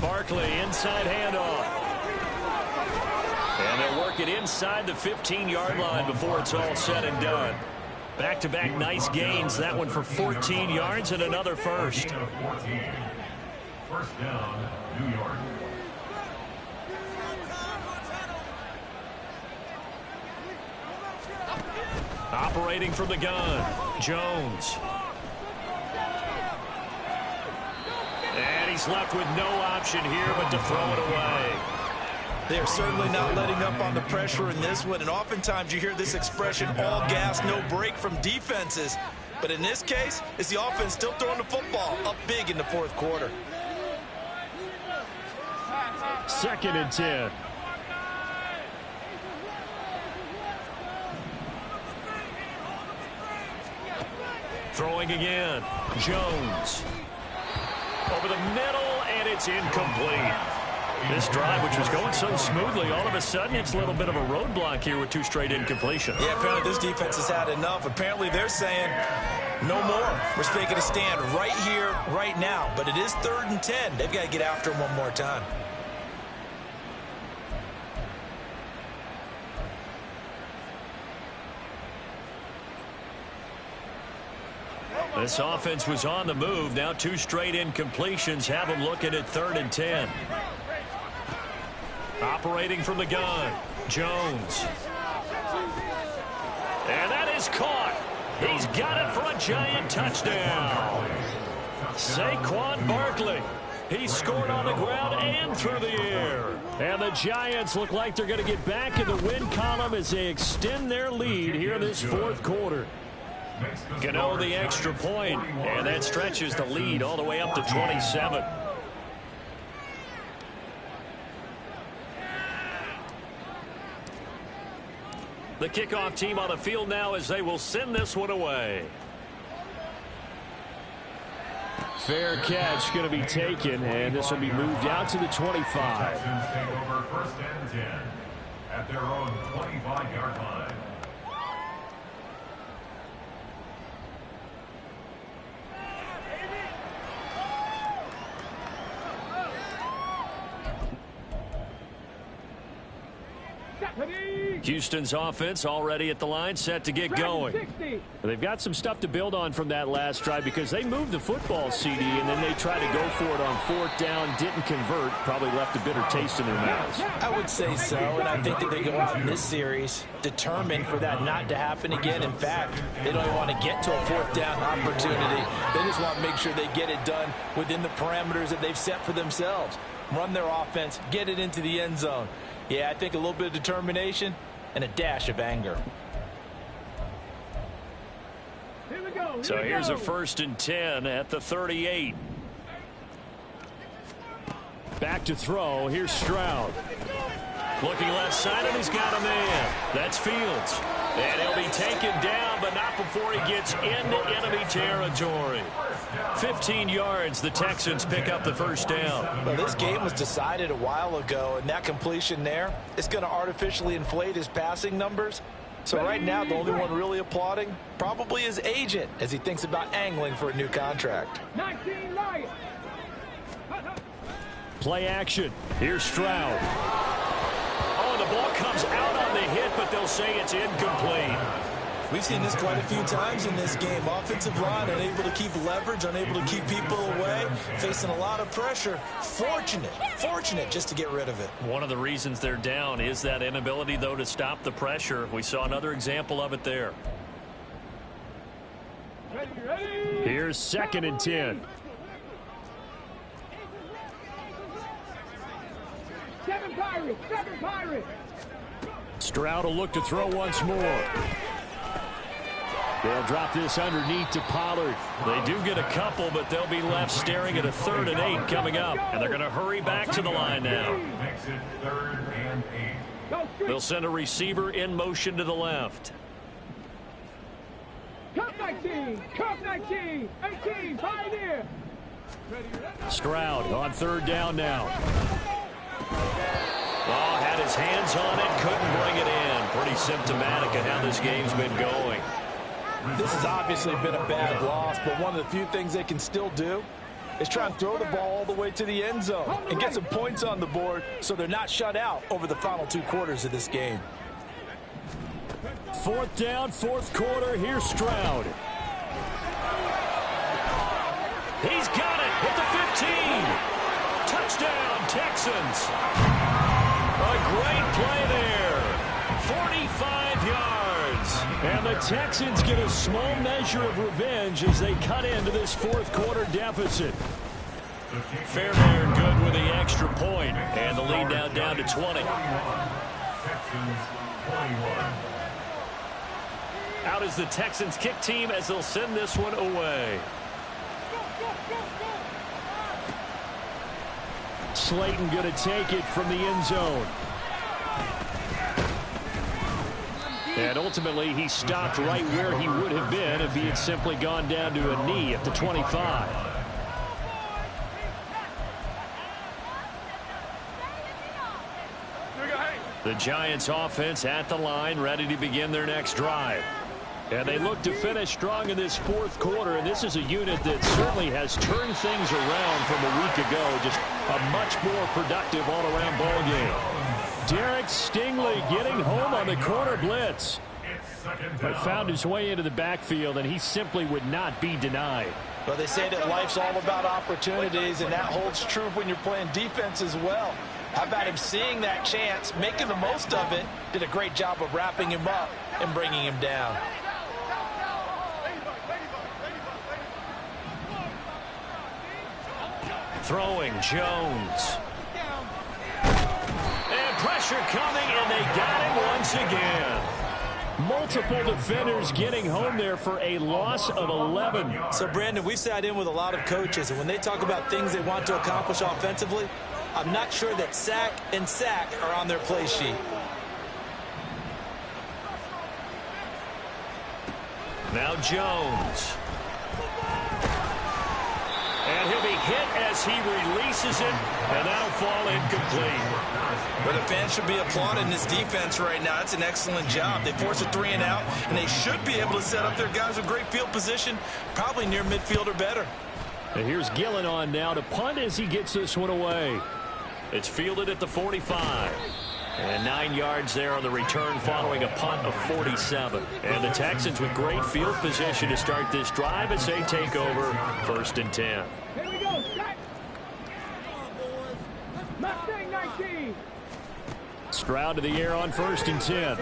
Barkley, inside handoff. And they'll work it inside the 15-yard line before it's all said and done. Back-to-back nice gains. That one for 14 yards and another first. First down, New York. Operating from the gun, Jones. And he's left with no option here but to throw it away. They're certainly not letting up on the pressure in this one, and oftentimes you hear this expression, all gas, no break from defenses. But in this case, it's the offense still throwing the football up big in the fourth quarter. 2nd and 10. Throwing again, Jones. Over the middle, and it's incomplete. This drive, which was going so smoothly, all of a sudden it's a little bit of a roadblock here with 2 straight incompletions. Yeah, apparently this defense has had enough. Apparently they're saying, no more. We're taking a stand right here, right now. But it is 3rd and 10. They've got to get after him one more time. This offense was on the move. Now 2 straight incompletions have them looking at 3rd and 10. Operating from the gun, Jones. And that is caught. He's got it for a Giant touchdown. Saquon Barkley. He scored on the ground and through the air. And the Giants look like they're going to get back in the win column as they extend their lead here in this 4th quarter. Gano the extra point, and that stretches the lead all the way up to 27. The kickoff team on the field now as they will send this one away. Fair catch going to be taken, and this will be moved out to the 25. Texans take over 1st and 10 at their own 25-yard line. Houston's offense already at the line, set to get going. They've got some stuff to build on from that last drive because they moved the football, CD, and then they tried to go for it on 4th down, didn't convert, probably left a bitter taste in their mouths. I would say so, and I think that they go out in this series determined for that not to happen again. In fact, they don't even want to get to a 4th down opportunity. They just want to make sure they get it done within the parameters that they've set for themselves. Run their offense, get it into the end zone. Yeah, I think a little bit of determination and a dash of anger. So here's a 1st and 10 at the 38. Back to throw. Here's Stroud. Looking left side, and he's got a man. That's Fields. And he'll be taken down, but not before he gets into enemy territory. 15 yards, the Texans pick up the 1st down. Well, this game was decided a while ago, and that completion there is going to artificially inflate his passing numbers. So right now, the only one really applauding probably his agent as he thinks about angling for a new contract. 19 Lions. Play action. Here's Stroud. Oh, the ball comes out on the hit, but they'll say it's incomplete. We've seen this quite a few times in this game. Offensive line unable to keep leverage, unable to keep people away, facing a lot of pressure. Fortunate just to get rid of it. One of the reasons they're down is that inability, though, to stop the pressure. We saw another example of it there. Here's 2nd and 10. 7 Pirates. Stroud will look to throw once more. They'll drop this underneath to Pollard. They do get a couple, but they'll be left staring at a 3rd and 8 coming up. And they're going to hurry back to the line now. Makes it 3rd and 8. They'll send a receiver in motion to the left. Cup 19. Cup 19. 18. Pioneer. Stroud on third down now. Oh, had his hands on it, couldn't bring it in. Pretty symptomatic of how this game's been going. This has obviously been a bad loss, but one of the few things they can still do is try and throw the ball all the way to the end zone and get some points on the board so they're not shut out over the final 2 quarters of this game. Fourth down, fourth quarter. Here's Stroud. He's got it at the 15. Touchdown, Texans. A great play there. 45 yards. And the Texans get a small measure of revenge as they cut into this fourth quarter deficit. Fairbairn good with the extra point. And the lead now down to 20. Texans 21. Out is the Texans kick team as they'll send this one away. Slayton going to take it from the end zone. And ultimately, he stopped right where he would have been if he had simply gone down to a knee at the 25. The Giants offense at the line, ready to begin their next drive. And they look to finish strong in this fourth quarter, and this is a unit that certainly has turned things around from a week ago. Just a much more productive all-around ball game. Derek Stingley getting home on the corner blitz. But found his way into the backfield, and he simply would not be denied. Well, they say that life's all about opportunities, and that holds true when you're playing defense as well. How about him seeing that chance, making the most of it, did a great job of wrapping him up and bringing him down. Throwing Jones. And pressure coming, and they got him once again. Multiple defenders getting home there for a loss of 11. So, Brandon, we sat in with a lot of coaches, and when they talk about things they want to accomplish offensively, I'm not sure that sack and sack are on their play sheet. Now Jones. And he'll be hit as he releases it, and that'll fall incomplete. But the fans should be applauding this defense right now. It's an excellent job. They force a 3 and out, and they should be able to set up their guys with great field position, probably near midfield or better. And here's Gillen on now to punt as he gets this one away. It's fielded at the 45. And 9 yards there on the return following a punt of 47. And the Texans with great field position to start this drive as they take over 1st and 10. Here we go. Set. Mustang 19. Stroud to the air on 1st and 10.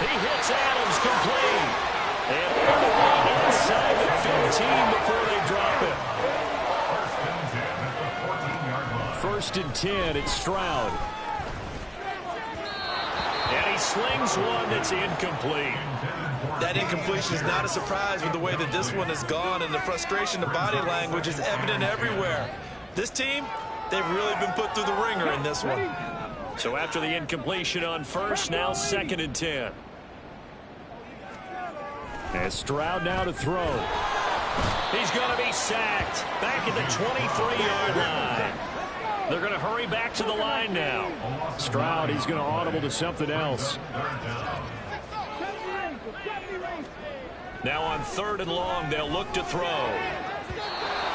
He hits Adams complete. And all the way inside the 15 before they drop it. 1st and 10, it's Stroud. And he slings one that's incomplete. That incompletion is not a surprise with the way that this one has gone, and the frustration, the body language is evident everywhere. This team, they've really been put through the ringer in this one. So after the incompletion on 1st, now 2nd and 10. And Stroud now to throw. He's going to be sacked back at the 23-yard line. They're going to hurry back to the line now. Stroud, he's going to audible to something else. Now on 3rd and long, they'll look to throw.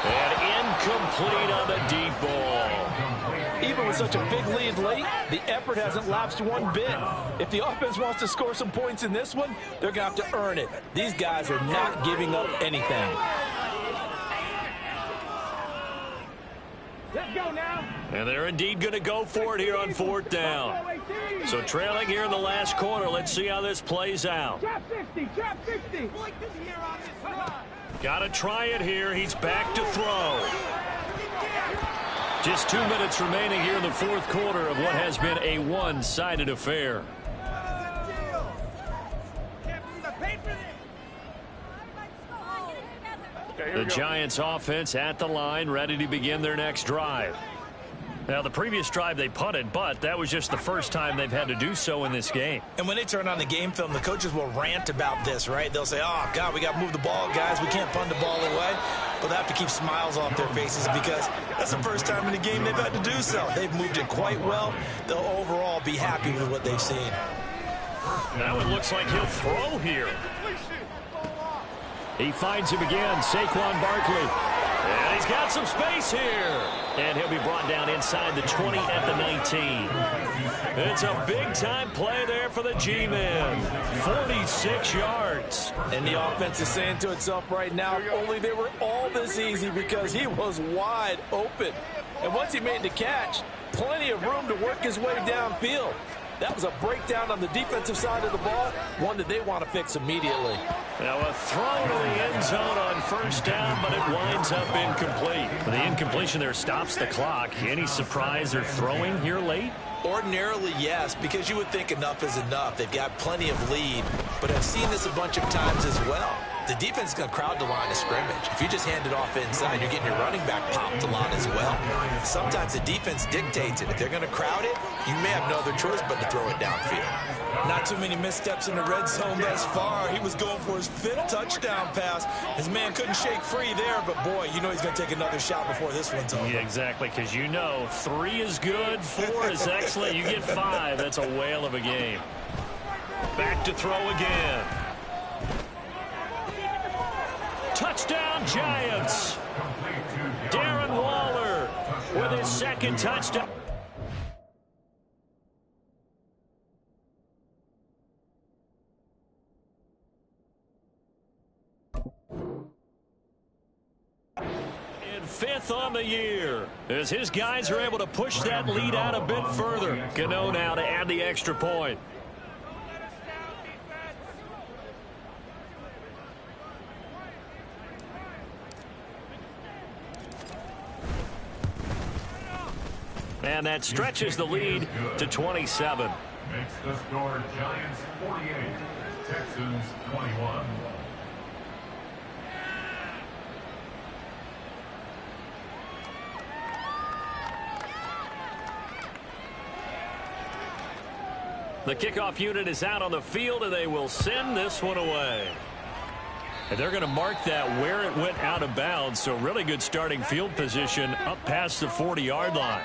And incomplete on the deep ball. Even with such a big lead late, the effort hasn't lapsed one bit. If the offense wants to score some points in this one, they're going to have to earn it. These guys are not giving up anything. Let's go now. And they're indeed going to go for it here on 4th down. So trailing here in the last quarter. Let's see how this plays out. Trap 60, trap 60. Got to try it here. He's back to throw. Just 2 minutes remaining here in the 4th quarter of what has been a one-sided affair. The Giants offense at the line, ready to begin their next drive. Now, the previous drive they punted, but that was just the first time they've had to do so in this game. And when they turn on the game film, the coaches will rant about this, right? They'll say, oh, God, we got to move the ball, guys. We can't punt the ball away. But they have to keep smiles off their faces because that's the first time in the game they've had to do so. They've moved it quite well. They'll overall be happy with what they've seen. Now it looks like he'll throw here. He finds him again, Saquon Barkley. And he's got some space here. And he'll be brought down inside the 20 at the 19. It's a big-time play there for the G-Men. 46 yards. And the offense is saying to itself right now, if only they were all this easy because he was wide open. And once he made the catch, plenty of room to work his way downfield. That was a breakdown on the defensive side of the ball, one that they want to fix immediately. Now a throw to the end zone on first down, but it winds up incomplete. The incompletion there stops the clock. Any surprise they're throwing here late? Ordinarily, yes, because you would think enough is enough. They've got plenty of lead, but I've seen this a bunch of times as well. The defense is going to crowd the line of scrimmage. If you just hand it off inside, you're getting your running back popped a lot as well. Sometimes the defense dictates it. If they're going to crowd it, you may have no other choice but to throw it downfield. Not too many missteps in the red zone thus far. He was going for his 5th touchdown pass. His man couldn't shake free there, but boy, you know he's going to take another shot before this one's over. Yeah, exactly, because you know 3 is good, 4 is excellent. You get 5. That's a whale of a game. Back to throw again. Touchdown, Giants. Darren Waller with his 2nd touchdown. And 5th on the year as his guys are able to push that lead out a bit further. Gano now to add the extra point. And that stretches the lead to 27. Makes the score Giants 48, Texans 21. The kickoff unit is out on the field, and they will send this one away. And they're going to mark that where it went out of bounds, so really good starting field position up past the 40-yard line.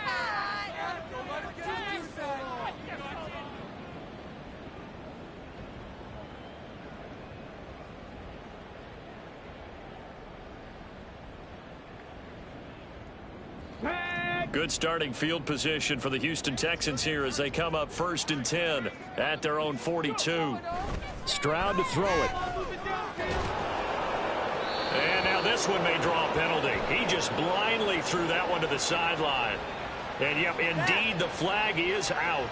Good starting field position for the Houston Texans here as they come up 1st and 10 at their own 42. Stroud to throw it. And now this one may draw a penalty. He just blindly threw that one to the sideline. And yep, indeed the flag is out.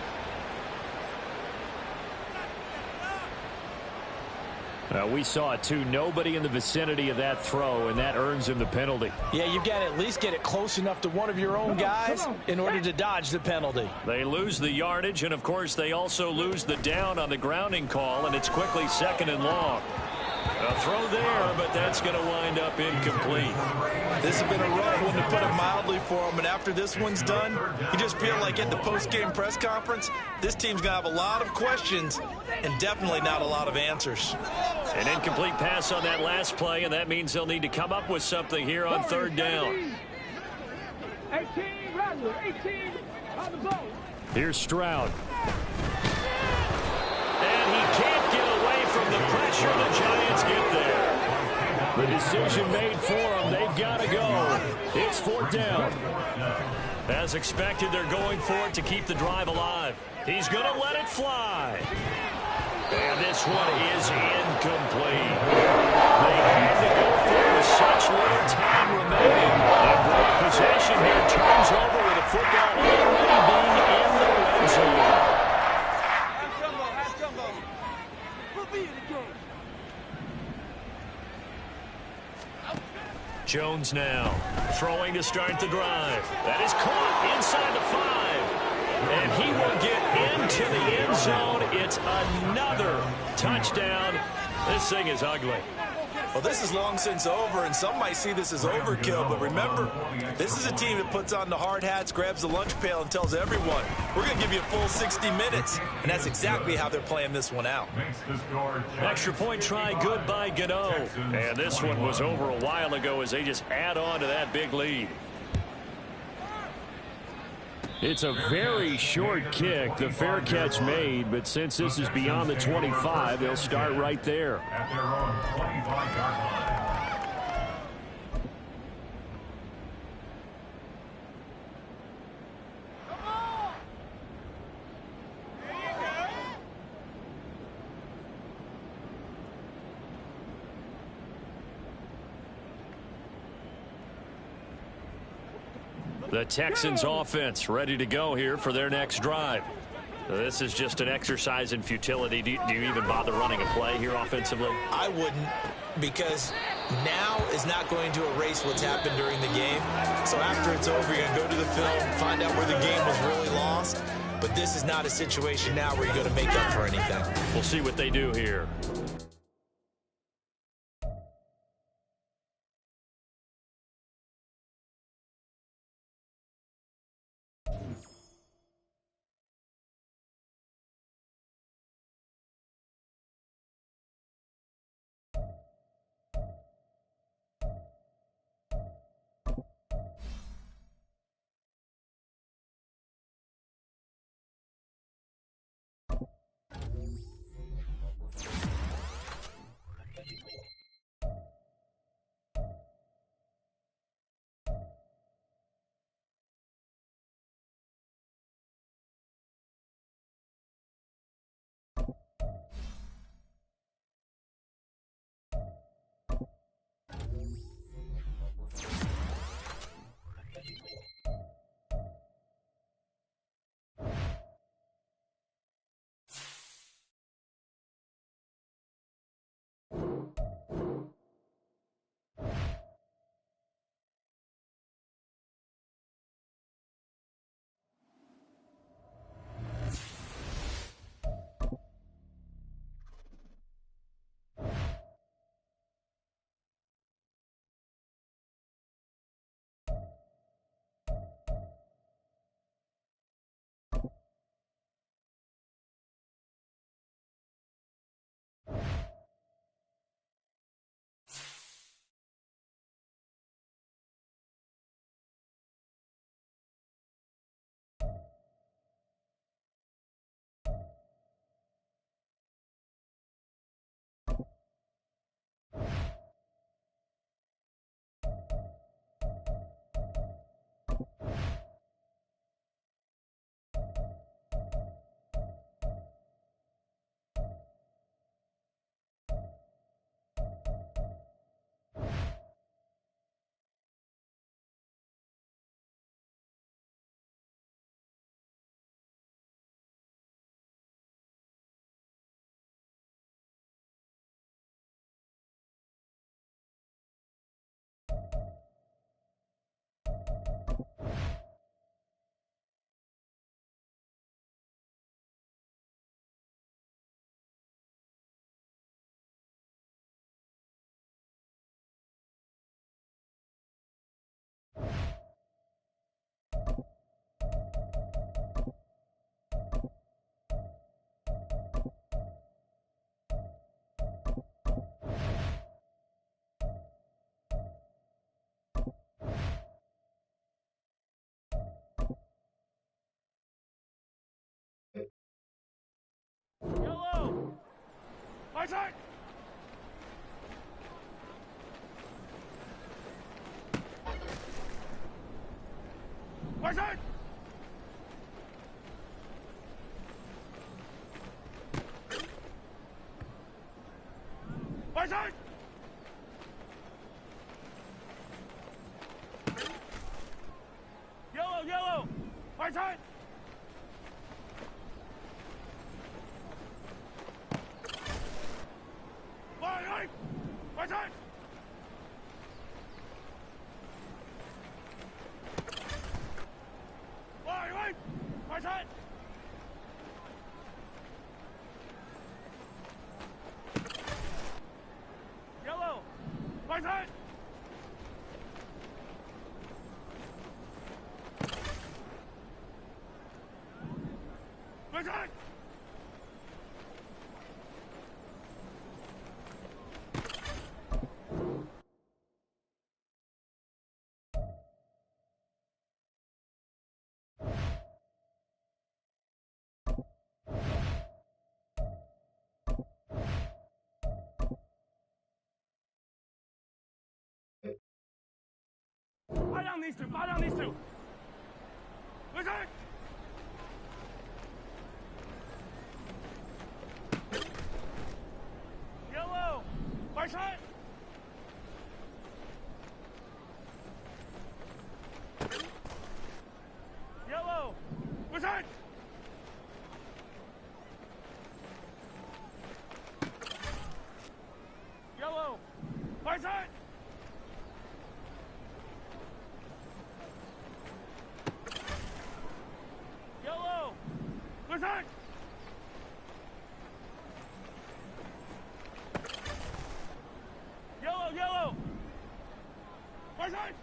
We saw it too. Nobody in the vicinity of that throw, and that earns him the penalty. Yeah, you've got to at least get it close enough to one of your own guys in order to dodge the penalty. They lose the yardage, and of course they also lose the down on the grounding call, and it's quickly 2nd and long. A throw there, but that's going to wind up incomplete. This has been a rough one, to put it mildly, for him. And after this one's done, you just feel like at the post-game press conference, this team's going to have a lot of questions and definitely not a lot of answers. An incomplete pass on that last play, and that means they'll need to come up with something here on 3rd down. 18, Rattler, 18 on the ball. Here's Stroud. And he can't get away from the pressure. The Giants get there. The decision made for them. They've got to go. It's 4th down. As expected, they're going for it to keep the drive alive. He's going to let it fly. And this one is incomplete. They had to go for it with such little time remaining. And great possession here turns over with a football already being in the red zone. Jones now throwing to start the drive. That is caught inside the 5. And he will get into the end zone. It's another touchdown. This thing is ugly. Well, this is long since over, and some might see this as overkill, but remember, this is a team that puts on the hard hats, grabs the lunch pail, and tells everyone, we're going to give you a full 60 minutes. And that's exactly how they're playing this one out. Extra point try good by Gano. And this one was over a while ago as they just add on to that big lead. It's a very short kick. The fair catch made, but since this is beyond the 25, they'll start right there. At their own 25-yard line. The Texans offense ready to go here for their next drive. This is just an exercise in futility. Do you even bother running a play here offensively? I wouldn't, because now is not going to erase what's happened during the game. So after it's over, you're going to go to the film, find out where the game was really lost. But this is not a situation now where you're going to make up for anything. We'll see what they do here. Yellow! My turn! My turn! My turn! Yellow, yellow! My turn! My turn! Wait! My turn! Yellow! these two. Fire down these two. Listen! Yellow! Right side! Yellow! Listen! Yellow! Right side! Yellow! Listen! Yellow, yellow! Right side!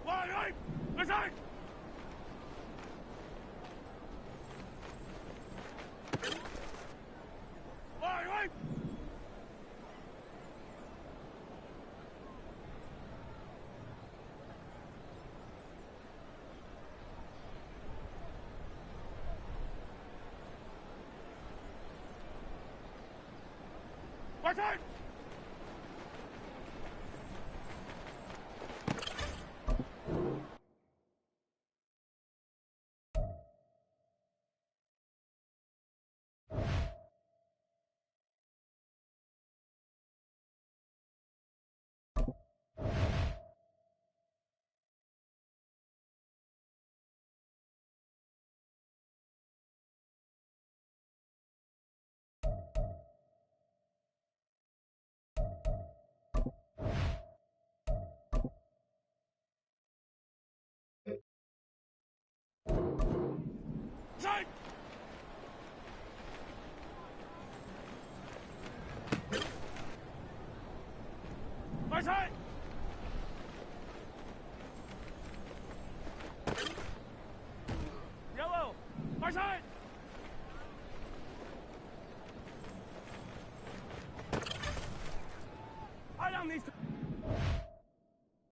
Right! Listen! Right! Right side! Side! Right side! Yellow! Right side!